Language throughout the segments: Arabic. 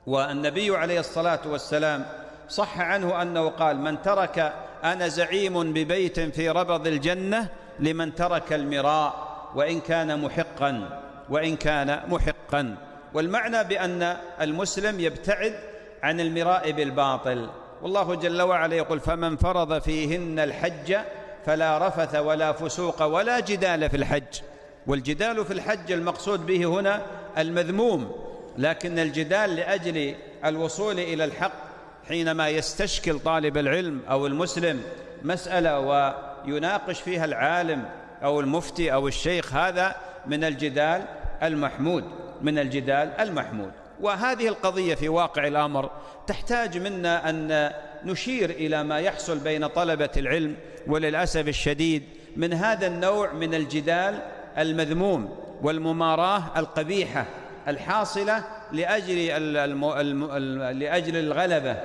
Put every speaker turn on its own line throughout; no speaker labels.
والنبي عليه الصلاة والسلام صح عنه أنه قال: من ترك أنا زعيم ببيت في ربض الجنة لمن ترك المراء وإن كان محقا. والمعنى بأن المسلم يبتعد عن المراء بالباطل، والله جل وعلا يقول: فمن فرض فيهن الحج فلا رفث ولا فسوق ولا جدال في الحج. والجدال في الحج المقصود به هنا المذموم، لكن الجدال لأجل الوصول إلى الحق حينما يستشكل طالب العلم أو المسلم مسألة ويناقش فيها العالم أو المفتي أو الشيخ، هذا من الجدال المحمود. وهذه القضية في واقع الأمر تحتاج منا أن نشير إلى ما يحصل بين طلبة العلم، وللأسف الشديد من هذا النوع من الجدال المذموم والمماراة القبيحة الحاصلة لأجل الغلبة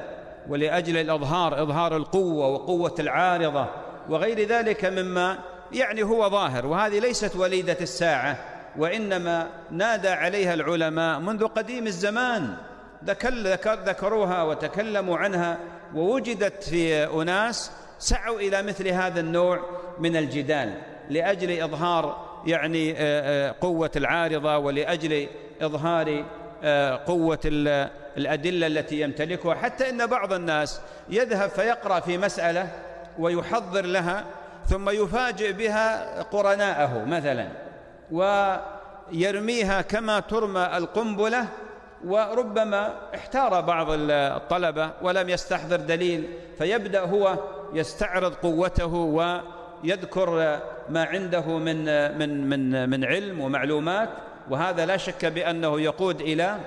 ولأجل إظهار القوة وقوة العارضة وغير ذلك مما هو ظاهر. وهذه ليست وليدة الساعة، وإنما نادى عليها العلماء منذ قديم الزمان، ذكروها وتكلموا عنها، ووجدت في أناس سعوا إلى مثل هذا النوع من الجدال لأجل إظهار قوة العارضة، ولأجل إظهار قوة الأدلة التي يمتلكها. حتى إن بعض الناس يذهب فيقرأ في مسألة ويحضر لها ثم يفاجئ بها قرناءه مثلا، ويرميها كما ترمى القنبلة، وربما احتار بعض الطلبة ولم يستحضر دليل، فيبدأ هو يستعرض قوته ويذكر ما عنده من علم ومعلومات، وهذا لا شك بأنه يقود إلى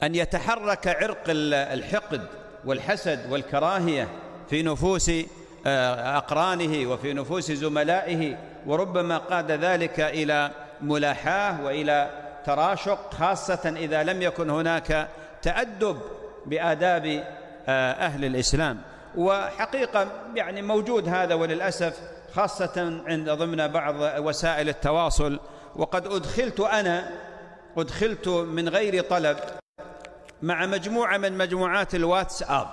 أن يتحرك عرق الحقد والحسد والكراهية في نفوس أقرانه وفي نفوس زملائه، وربما قاد ذلك إلى ملاحاة وإلى تراشق، خاصة إذا لم يكن هناك تأدب بآداب أهل الإسلام. وحقيقة موجود هذا، وللأسف خاصة ضمن بعض وسائل التواصل. وقد أدخلت من غير طلب مع مجموعة من مجموعات الواتساب،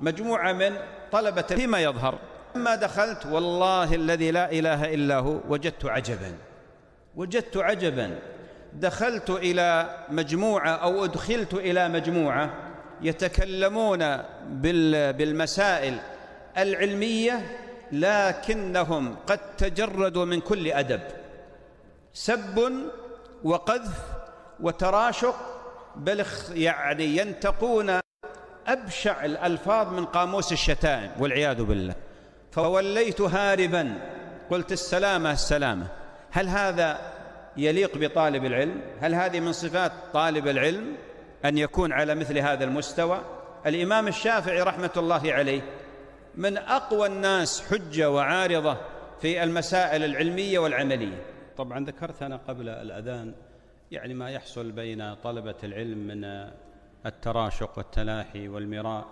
مجموعة من طلبة فيما يظهر. لما دخلت والله الذي لا إله إلا هو وجدت عجبا. دخلت إلى مجموعة أو أدخلت إلى مجموعة يتكلمون بالمسائل العلمية، لكنهم قد تجردوا من كل أدب، سب وقذف وتراشق، بل ينتقون أبشع الألفاظ من قاموس الشتائم والعياذ بالله. فوليت هاربا، قلت السلامة. هل هذا يليق بطالب العلم؟ هل هذه من صفات طالب العلم أن يكون على مثل هذا المستوى؟ الإمام الشافعي رحمة الله عليه من أقوى الناس حجة وعارضة في المسائل العلمية والعملية. طبعا ذكرت أنا قبل الأذان ما يحصل بين طلبة العلم من التراشق والتلاحي والمراء،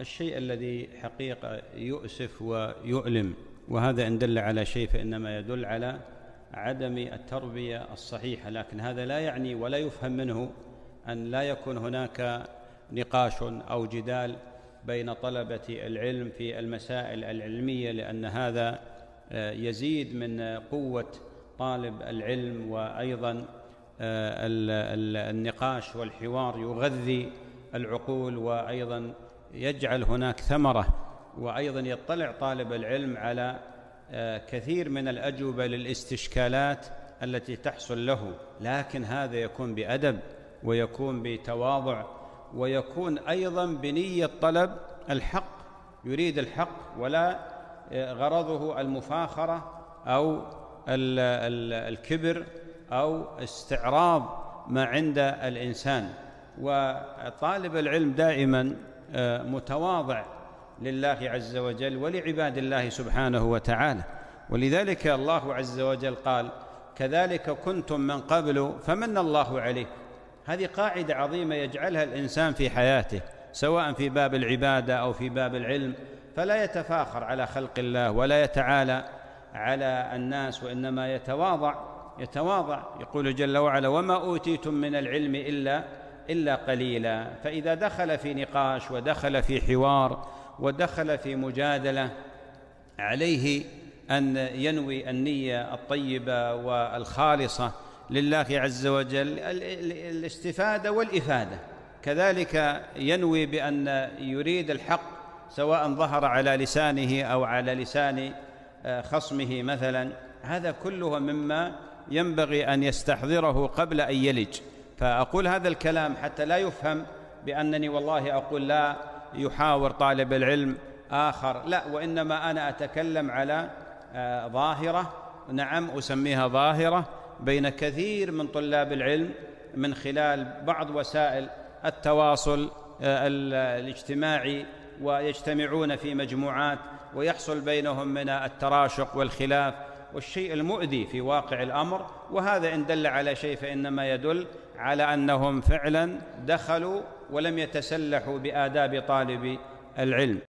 الشيء الذي حقيقة يؤسف ويؤلم، وهذا إن دل على شيء فإنما يدل على عدم التربية الصحيحة. لكن هذا لا يعني ولا يفهم منه أن لا يكون هناك نقاش أو جدال بين طلبة العلم في المسائل العلمية، لأن هذا يزيد من قوة طالب العلم، وأيضا النقاش والحوار يغذي العقول، وأيضا يجعل هناك ثمرة، وأيضا يطلع طالب العلم على كثير من الأجوبة للاستشكالات التي تحصل له. لكن هذا يكون بأدب، ويكون بتواضع، ويكون أيضا بنية طلب الحق، يريد الحق ولا غرضه المفاخرة أو الكبر أو استعراض ما عند الإنسان. وطالب العلم دائما متواضع لله عز وجل ولعباد الله سبحانه وتعالى، ولذلك الله عز وجل قال: كذلك كنتم من قبل فمن الله عليكم. هذه قاعدة عظيمة يجعلها الإنسان في حياته، سواء في باب العبادة أو في باب العلم، فلا يتفاخر على خلق الله ولا يتعالى على الناس، وإنما يتواضع. يقول جل وعلا: وما أوتيتم من العلم إلا إلا قليلا. فإذا دخل في نقاش ودخل في حوار ودخل في مجادلة عليه أن ينوي النية الطيبة والخالصة لله عز وجل الاستفادة والإفادة، كذلك ينوي بأن يريد الحق سواء ظهر على لسانه أو على لسان خصمه مثلا. هذا كله مما ينبغي أن يستحضره قبل أن يلج. فأقول هذا الكلام حتى لا يفهم بأنني والله أقول لا يحاور طالب العلم آخر، لا، وإنما أنا أتكلم على ظاهرة، نعم أسميها ظاهرة، بين كثير من طلاب العلم من خلال بعض وسائل التواصل الاجتماعي، ويجتمعون في مجموعات ويحصل بينهم من التراشق والخلاف والشيء المؤذي في واقع الأمر. وهذا إن دل على شيء فإنما يدل على أنهم فعلا دخلوا ولم يتسلحوا بآداب طالب العلم.